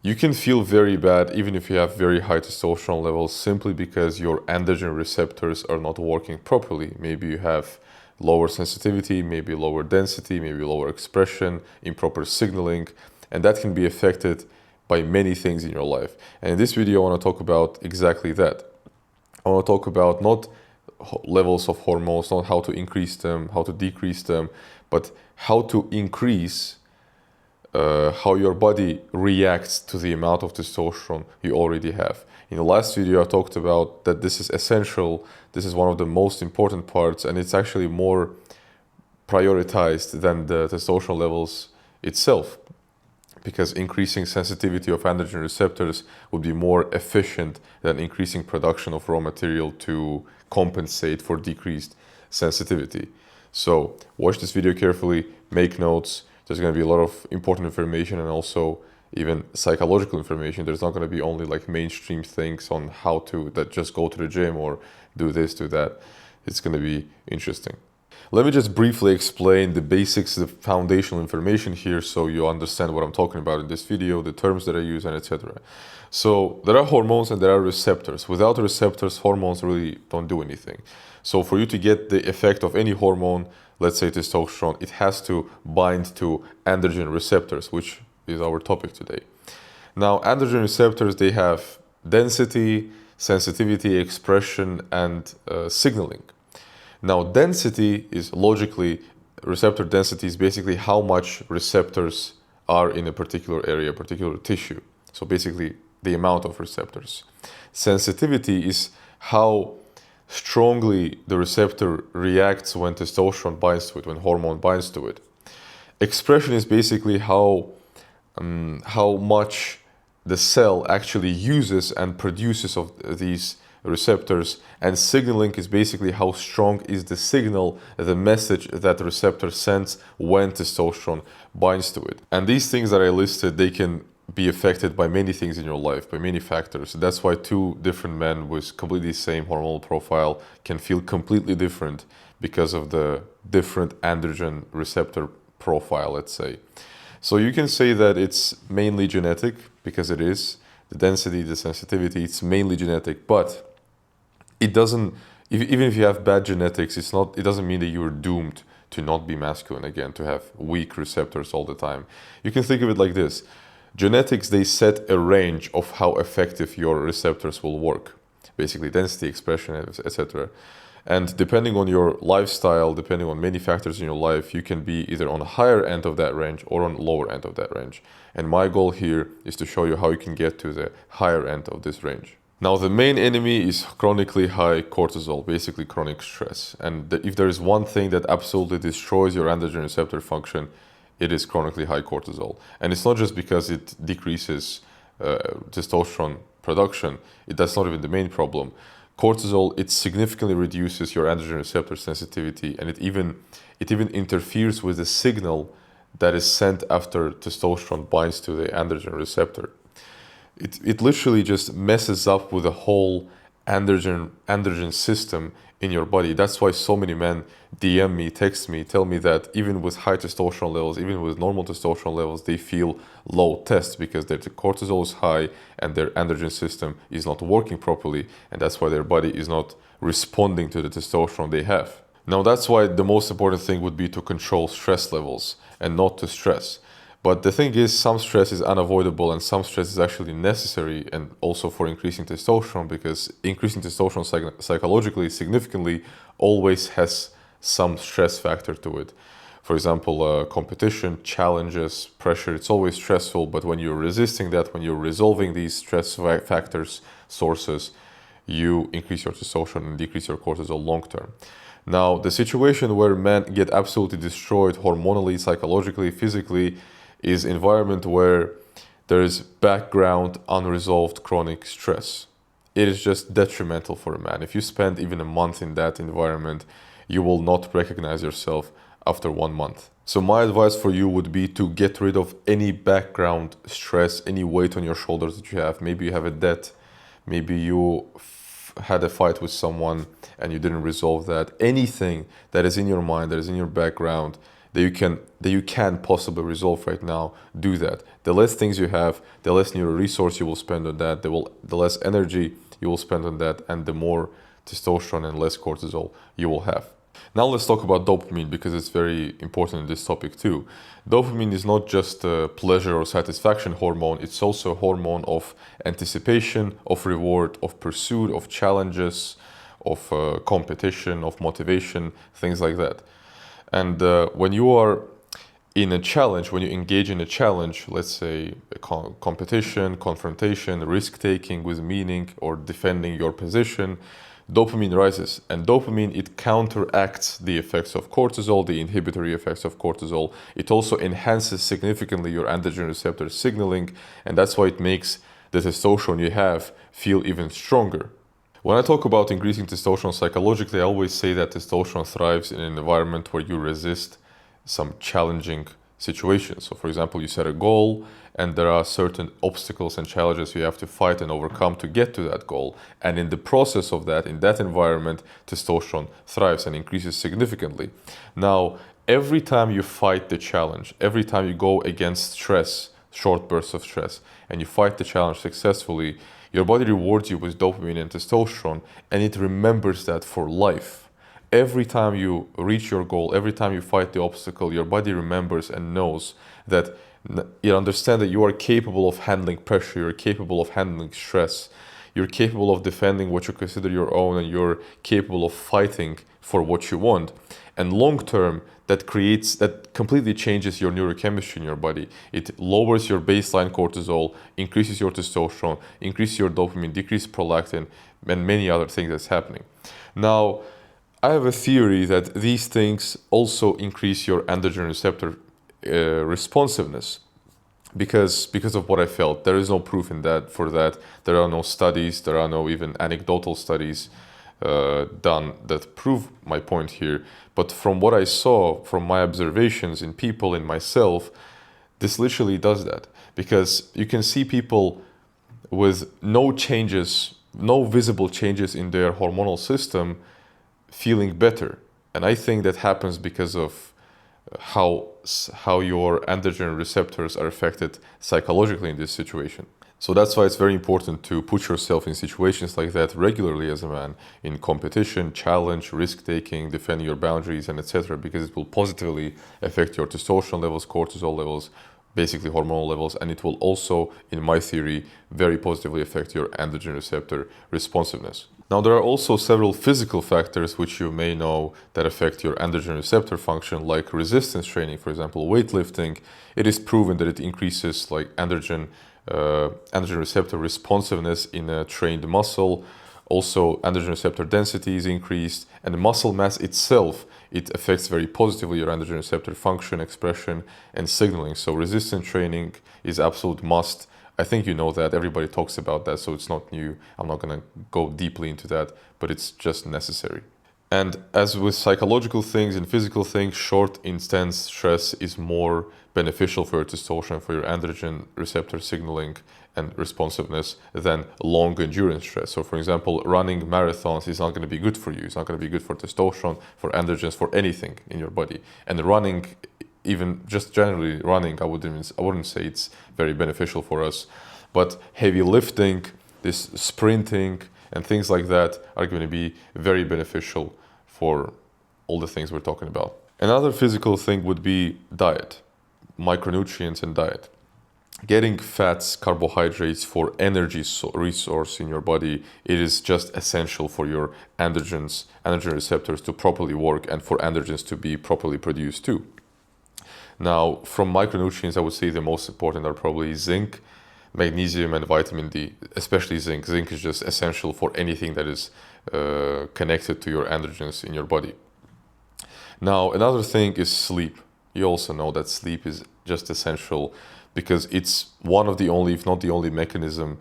You can feel very bad even if you have very high testosterone levels simply because your androgen receptors are not working properly. Maybe you have lower sensitivity, maybe lower density, maybe lower expression, improper signaling, and that can be affected by many things in your life. And in this video, I want to talk about exactly that. I want to talk about not levels of hormones, not how to increase them, how to decrease them, but how to increase how your body reacts to the amount of testosterone you already have. In the last video, I talked about that this is essential, this is one of the most important parts, and it's actually more prioritized than the testosterone levels itself, because increasing sensitivity of androgen receptors would be more efficient than increasing production of raw material to compensate for decreased sensitivity. So watch this video carefully, make notes. There's going to be a lot of important information and also even psychological information. There's not going to be only like mainstream things on how to that just go to the gym or do this, do that. It's going to be interesting. Let me just briefly explain the basics, the foundational information here so you understand what I'm talking about in this video, the terms that I use, and etc. So there are hormones and there are receptors. Without receptors, hormones really don't do anything. So for you to get the effect of any hormone, let's say testosterone, it has to bind to androgen receptors, which is our topic today. Now, androgen receptors, they have density, sensitivity, expression, and signaling. Now, density is logically, receptor density is basically how much receptors are in a particular area, particular tissue. So basically, the amount of receptors. Sensitivity is how strongly the receptor reacts when testosterone binds to it, when hormone binds to it. Expression is basically how much the cell actually uses and produces of these receptors, and signaling is basically how strong is the signal, the message that the receptor sends when testosterone binds to it. And these things that I listed, they can be affected by many things in your life, by many factors. That's why two different men with completely same hormonal profile can feel completely different because of the different androgen receptor profile, let's say. So you can say that it's mainly genetic, because it is. The density, the sensitivity, it's mainly genetic, but it doesn't, even if you have bad genetics, it doesn't mean that you're doomed to not be masculine again, to have weak receptors all the time. You can think of it like this. Genetics, they set a range of how effective your receptors will work. Basically, density, expression, etc. And depending on your lifestyle, depending on many factors in your life, you can be either on the higher end of that range or on the lower end of that range. And my goal here is to show you how you can get to the higher end of this range. Now, the main enemy is chronically high cortisol, basically chronic stress. And if there is one thing that absolutely destroys your androgen receptor function, it is chronically high cortisol. And it's not just because it decreases testosterone production. That's not even the main problem. Cortisol, it significantly reduces your androgen receptor sensitivity, and it even interferes with the signal that is sent after testosterone binds to the androgen receptor. It literally just messes up with the whole androgen system in your body. That's why so many men DM me, text me, tell me that even with high testosterone levels, even with normal testosterone levels, they feel low test because their cortisol is high and their androgen system is not working properly, and that's why their body is not responding to the testosterone they have. Now, that's why the most important thing would be to control stress levels and not to stress. But the thing is, some stress is unavoidable and some stress is actually necessary, and also for increasing testosterone, because increasing testosterone psychologically significantly always has some stress factor to it. For example, competition, challenges, pressure, it's always stressful, but when you're resisting that, when you're resolving these stress factors, sources, you increase your testosterone and decrease your cortisol long term. Now, the situation where men get absolutely destroyed hormonally, psychologically, physically, is environment where there is background unresolved chronic stress. It is just detrimental for a man. If you spend even a month in that environment, you will not recognize yourself after 1 month. So my advice for you would be to get rid of any background stress, any weight on your shoulders that you have. Maybe you have a debt, maybe you had a fight with someone and you didn't resolve that. Anything that is in your mind, that is in your background, that you can possibly resolve right now, do that. The less things you have, the less neural resource you will spend on that, the less energy you will spend on that, and the more testosterone and less cortisol you will have. Now let's talk about dopamine, because it's very important in this topic too. Dopamine is not just a pleasure or satisfaction hormone, it's also a hormone of anticipation, of reward, of pursuit, of challenges, of competition, of motivation, things like that. And when you are in a challenge, when you engage in a challenge, let's say a competition, confrontation, risk-taking with meaning, or defending your position, dopamine rises. And dopamine, it counteracts the effects of cortisol, the inhibitory effects of cortisol. It also enhances significantly your androgen receptor signaling, and that's why it makes the testosterone you have feel even stronger. When I talk about increasing testosterone psychologically, I always say that testosterone thrives in an environment where you resist some challenging situations. So for example, you set a goal and there are certain obstacles and challenges you have to fight and overcome to get to that goal. And in the process of that, in that environment, testosterone thrives and increases significantly. Now, every time you fight the challenge, every time you go against stress, short bursts of stress, and you fight the challenge successfully, your body rewards you with dopamine and testosterone, and it remembers that for life. Every time you reach your goal, every time you fight the obstacle, your body remembers and knows that you understand that you are capable of handling pressure, you're capable of handling stress, you're capable of defending what you consider your own, and you're capable of fighting for what you want. And long term, that completely changes your neurochemistry in your body. It lowers your baseline cortisol, increases your testosterone, increases your dopamine, decreases prolactin, and many other things that's happening. Now, I have a theory that these things also increase your androgen receptor responsiveness, because of what I felt. There is no proof in that for that. There are no studies, there are no even anecdotal studies done that prove my point here. But from what I saw, from my observations in people, in myself, this literally does that. Because you can see people with no changes, no visible changes in their hormonal system, feeling better. And I think that happens because of how your androgen receptors are affected psychologically in this situation. So that's why it's very important to put yourself in situations like that regularly as a man, in competition, challenge, risk-taking, defending your boundaries, and etc., because it will positively affect your testosterone levels, cortisol levels, basically hormonal levels, and it will also, in my theory, very positively affect your androgen receptor responsiveness. Now, there are also several physical factors which you may know that affect your androgen receptor function, like resistance training, for example, weightlifting. It is proven that it increases like androgen receptor responsiveness in a trained muscle. Also, androgen receptor density is increased, and the muscle mass itself, it affects very positively your androgen receptor function, expression, and signaling. So resistance training is absolute must. I think you know that, everybody talks about that, so it's not new. I'm not going to go deeply into that, but it's just necessary. And as with psychological things and physical things, short, intense stress is more beneficial for your testosterone, for your androgen receptor signaling and responsiveness than long endurance stress. So for example, running marathons is not going to be good for you. It's not going to be good for testosterone, for androgens, for anything in your body. And running, even just generally running, I wouldn't say it's very beneficial for us. But heavy lifting, this sprinting and things like that are going to be very beneficial for all the things we're talking about. Another physical thing would be diet, micronutrients and diet. Getting fats, carbohydrates for energy resource in your body, it is just essential for your androgen receptors to properly work and for androgens to be properly produced too. Now, from micronutrients, I would say the most important are probably zinc, magnesium, and vitamin D, especially zinc. Zinc is just essential for anything that is connected to your androgens in your body. Now, another thing is sleep. You also know that sleep is just essential because it's one of the only, if not the only mechanism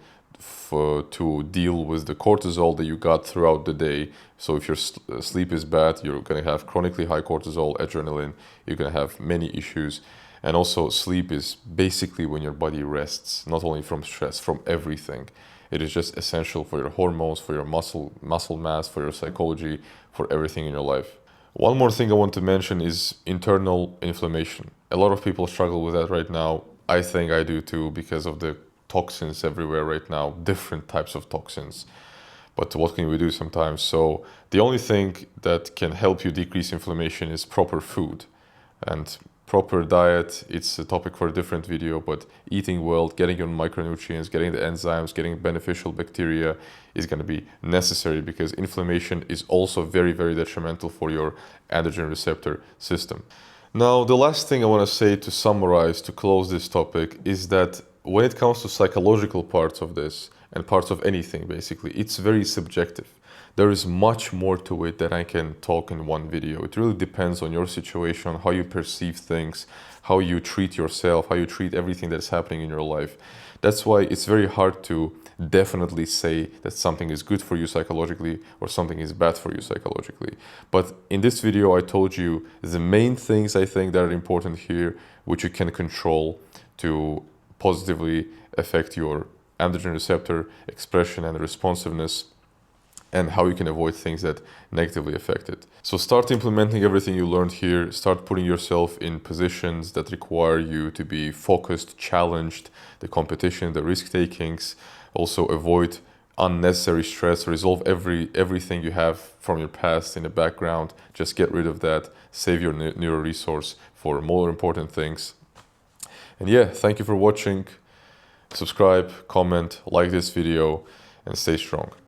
to deal with the cortisol that you got throughout the day. So if your sleep is bad, you're going to have chronically high cortisol, adrenaline, you're going to have many issues. And also sleep is basically when your body rests, not only from stress, from everything. It is just essential for your hormones, for your muscle mass, for your psychology, for everything in your life. One more thing I want to mention is internal inflammation. A lot of people struggle with that right now. I think I do too, because of the toxins everywhere right now, different types of toxins. But what can we do sometimes? So the only thing that can help you decrease inflammation is proper food and proper diet. It's a topic for a different video, but eating well, getting your micronutrients, getting the enzymes, getting beneficial bacteria is going to be necessary, because inflammation is also very, very detrimental for your androgen receptor system. Now, the last thing I want to say to summarize, to close this topic, is that when it comes to psychological parts of this, and parts of anything basically, it's very subjective. There is much more to it than I can talk in one video. It really depends on your situation, how you perceive things, how you treat yourself, how you treat everything that is happening in your life. That's why it's very hard to definitely say that something is good for you psychologically or something is bad for you psychologically. But in this video, I told you the main things I think that are important here, which you can control to positively affect your androgen receptor expression and responsiveness, and how you can avoid things that negatively affect it. So start implementing everything you learned here. Start putting yourself in positions that require you to be focused, challenged, the competition, the risk takings. Also avoid unnecessary stress. Resolve everything you have from your past in the background. Just get rid of that. Save your neural resource for more important things. And yeah, thank you for watching. Subscribe, comment, like this video, and stay strong.